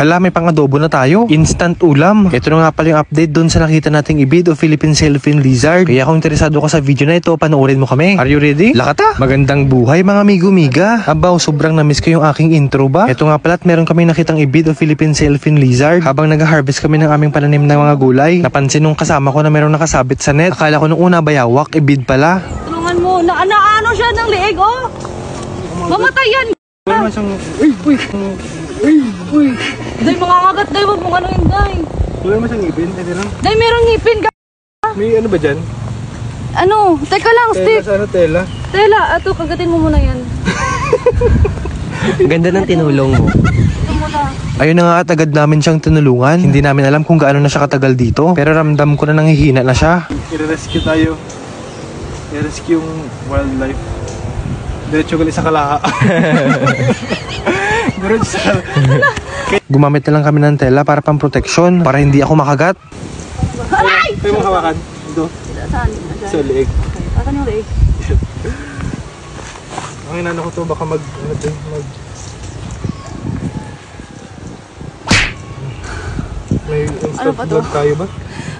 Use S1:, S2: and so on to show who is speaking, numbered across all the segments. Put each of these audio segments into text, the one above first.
S1: Hala, may pang-adobo na tayo. Instant ulam. Ito na nga pala yung update doon sa nakita nating ibid o Philippine Sailfin Lizard. Kaya kung interesado ka sa video na ito, panoorin mo kami. Are you ready? Lakata! Magandang buhay mga amigo-miga. Abaw, sobrang na-miss ko yung aking intro ba? Ito nga pala at meron kami nakitang ibid o Philippine Sailfin Lizard. Habang nag-harvest kami ng aming pananim ng mga gulay, napansin nung kasama ko na meron nakasabit sa net. Akala ko nung una bayawak, ibid pala.
S2: Tulungan mo, ano siya ng liig, oh! Mamatay yan! Uy! Day, mangangagat, day, wag mong ano yun, day.
S1: Wala mo siyang ngipin?
S2: Day, merong ngipin,
S1: May ano ba dyan?
S2: Ano? Teka lang, stick.
S1: Tela, tela?
S2: Tela, ato, kagatin mo muna yan.
S3: Ganda ng tinulong mo.
S2: Ito muna.
S1: Ayun na nga at agad namin siyang tinulungan. Hindi namin alam kung gaano na siya katagal dito. Pero ramdam ko na nanghihina na siya. I-rescue tayo. I-rescue yung wildlife. Diretso gali sa kalaka. Gumamit na lang kami ng tela para pang proteksyon. Para hindi ako makagat.
S2: Ay!
S1: Pwede mo hawakan. Ito.
S2: Saan?
S1: Sa leeg.
S2: Saan yung leeg?
S1: Ang inano ko to baka mag may instant
S2: ba to?
S1: blood tayo ba?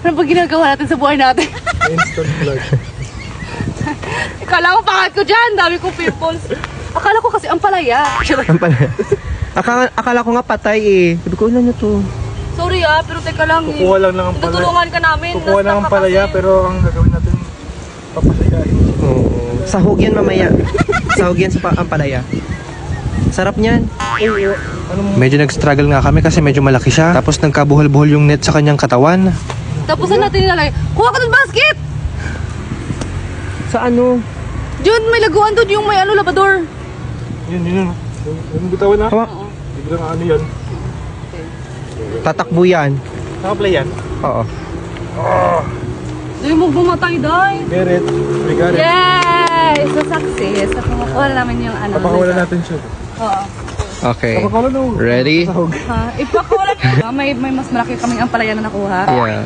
S2: Ano ba ginagawa natin sa buhay natin?
S1: Instant blood.
S2: Akala ko pangat ko dyan, dami kong pimples. Akala ko kasi ang palaya.
S3: Akala ko nga patay eh. Sabi ko, ano to?
S2: Sorry pero teka lang eh.
S1: Kukuha lang ang palaya.
S2: Tutulungan ka namin.
S1: Kukuha lang ang palaya pero ang gagawin natin papasayain.
S3: Oo. Sahog yan mamaya. Sahog yan sa ampalaya. Sarap niyan.
S1: Medyo nag-struggle nga kami kasi medyo malaki siya. Tapos nagkabuhol-buhol yung net sa kanyang katawan.
S2: Tapos na natin nilalagay. Kuha ka ng basket!
S3: Sa ano?
S2: Diyan, may laguan doon yung may ano, labador.
S1: Yun. Yung bitawan na?
S3: Hawak.
S1: Biglang ano yan?
S3: Tatakbo yan.
S1: Nakaplay yan?
S3: Oo.
S2: Dahil mo bumatay, day.
S1: Garrett. May Garrett.
S2: Yay! So success. Nakuha namin yung ano.
S1: Papakawalan natin siya.
S2: Oo.
S3: Okay.
S1: Papakawalan na.
S3: Ready?
S2: Ipakawalan mo. May mas malaki kaming ampalaya na nakuha.
S3: Yeah.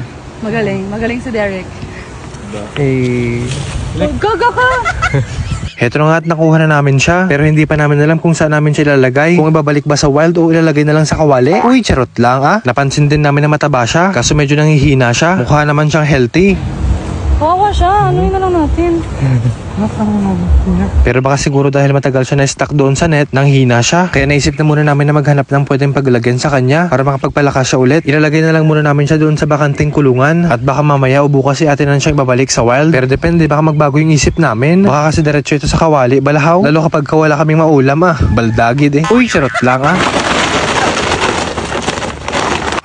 S2: Magaling si Derek.
S3: Eh.
S2: Gaga ka!
S1: Heto na nga at nakuha na namin siya. Pero hindi pa namin alam kung saan namin siya ilalagay. Kung ibabalik ba sa wild o ilalagay na lang sa kawali. Uy, charot lang Napansin din namin na mataba siya. Kaso medyo nanghihina siya. Mukha naman siyang healthy.
S2: Kawawa siya. Anuin na lang natin.
S1: Pero baka siguro dahil matagal siya na-stuck doon sa net, nanghina siya. Kaya naisip na muna namin na maghanap ng pwedeng paglagyan sa kanya para makapagpalakas siya ulit. Ilalagay na lang muna namin siya doon sa bakanting kulungan. At baka mamaya o bukas si ate na siyang ibabalik sa wild. Pero depende, baka magbago yung isip namin. Baka kasi diretso ito sa kawali, balahaw. Lalo kapag wala kaming maulam baldagid Uy, charot lang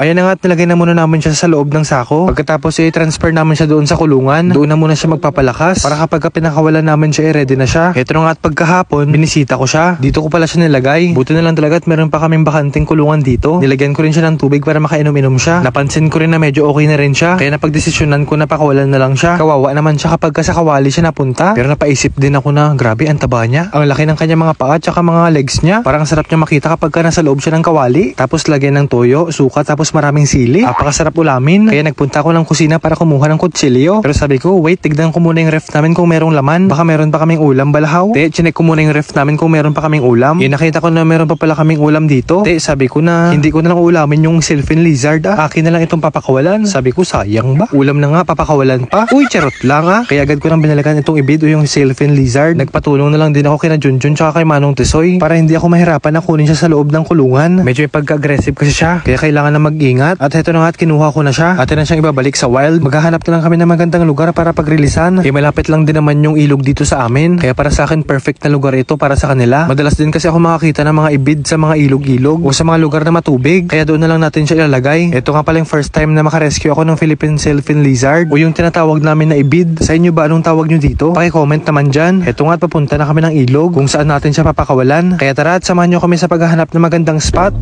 S1: Ayan na nga at nilagay na muna namin siya sa loob ng sako. Pagkatapos i-transfer namin siya doon sa kulungan. Doon na muna siya magpapalakas. Para kapag pinakawalan namin siya, ready na siya. Ito na nga at pagkahapon, binisita ko siya. Dito ko pala siya nilagay. Buti na lang talaga at meron pa kaming bakanting kulungan dito. Nilagyan ko rin siya ng tubig para makainom-inom siya. Napansin ko rin na medyo okay na rin siya. Kaya napagdesisyonan ko na pakawalan na lang siya. Kawawa naman siya kapag sa kawali siya napunta. Pero napaisip din ako na grabe ang taba niya. Ang laki ng kanya mga paa at saka mga legs niya. Parang sarap niya makita kapag nasa loob siya ng kawali. Tapos lagyan ng toyo, suka, tapos maraming sili. Napakasarap ulamin. Kaya nagpunta ako ng kusina para kumuha ng kutsilyo. Pero sabi ko, wait, tignan ko muna yung ref namin kung merong laman. Baka meron pa kaming ulam balahaw. Chinek ko muna yung ref namin kung meron pa kaming ulam. Nakita ko na meron pa pala kaming ulam dito. Sabi ko na, hindi ko na lang ulamin yung Sailfin Lizard Akin na lang itong papakawalan. Sabi ko, sayang ba? Ulam na nga, papakawalan pa. Uy, charot lang Kaya agad ko nang binalagan itong ibid o yung Sailfin Lizard. Nagpatulong na lang din ako kina Junjun tsaka kay Manong Tisoy para hindi ako mahirapan na kunin siya sa loob ng kulungan. Medyo pagka-aggressive kasi siya. Kaya kailangan na mag-ingat. At heto na nga at kinuha ko na siya. At na siyang ibabalik sa wild. Maghahanap na lang kami ng magandang lugar para pagrilisan. Malapit lang din naman yung ilog dito sa amin. Kaya para sa akin, perfect na lugar ito para sa kanila. Madalas din kasi ako makakita ng mga ibid sa mga ilog-ilog o sa mga lugar na matubig. Kaya doon na lang natin siya ilalagay. Ito nga pala yung first time na makarescue ako ng Philippine Sailfin Lizard o yung tinatawag namin na ibid. Sa inyo ba anong tawag nyo dito? Paki-comment naman dyan. Ito nga at papunta na kami ng ilog kung saan natin siya papakawalan. Kaya tara at samahan nyo kami sa paghahanap ng magandang spot.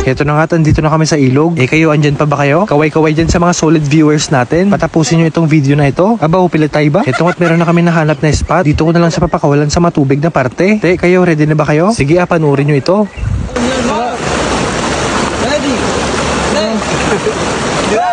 S1: Ito na nga, andito na kami sa ilog. Kayo, andyan pa ba kayo? Kaway-kaway dyan sa mga solid viewers natin. Patapusin nyo itong video na ito. Aba, upilitay ba? Ito nga't meron na kami nahanap na spot. Dito ko na lang sa papakawalan sa matubig na parte. Kayo, ready na ba kayo? Sige, panuorin nyo ito.
S3: Ready? Go!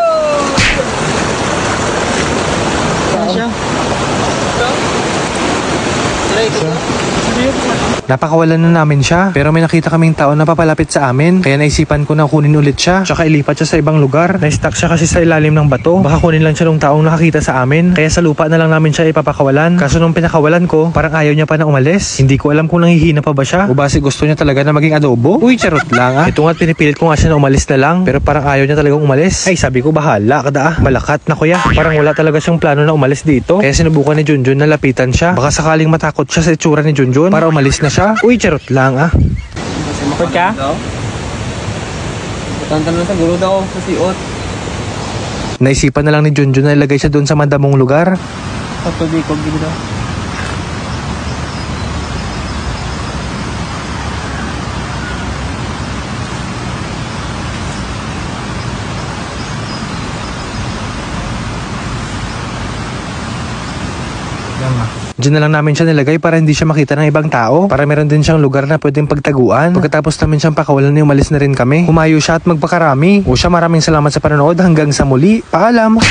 S1: Napakawalan na namin siya, pero may nakita kaming tao na papalapit sa amin, kaya naisipan ko na kunin ulit siya, tsaka ilipat siya sa ibang lugar. Na-stuck siya kasi sa ilalim ng bato, baka kunin lang siya ng taong nakakita sa amin, kaya sa lupa na lang namin siya ipapakawalan. Kaso nung pinakawalan ko, parang ayaw niya pa na umalis. Hindi ko alam kung nanghihina pa ba siya, o base gusto niya talaga na maging adobo. Uy, charot lang ah. Ito nga't pinipilit ko nga siya na umalis na lang, pero parang ayaw niya talagang umalis. Ay, sabi ko bahala kada ah, malakat na kuya. Parang wala talaga siyang plano na umalis dito, kaya sinubukan ni Junjun na lapitan siya. Baka sakaling matakot siya sa itsura ni Junjun para umalis na siya. Uy, charot lang ah.
S3: Makot ka? Tantan na sa guro daw sa siot.
S1: Naisipan na lang ni Junjun na ilagay siya doon sa madamong lugar.
S3: Pagpabikog dito daw.
S1: Diyan na lang namin siya nilagay para hindi siya makita ng ibang tao. Para meron din siyang lugar na pwedeng pagtaguan. Pagkatapos namin siyang pakawalan, umalis na rin kami. Humayo siya at magpakarami. O siya, maraming salamat sa panonood. Hanggang sa muli. Paalam!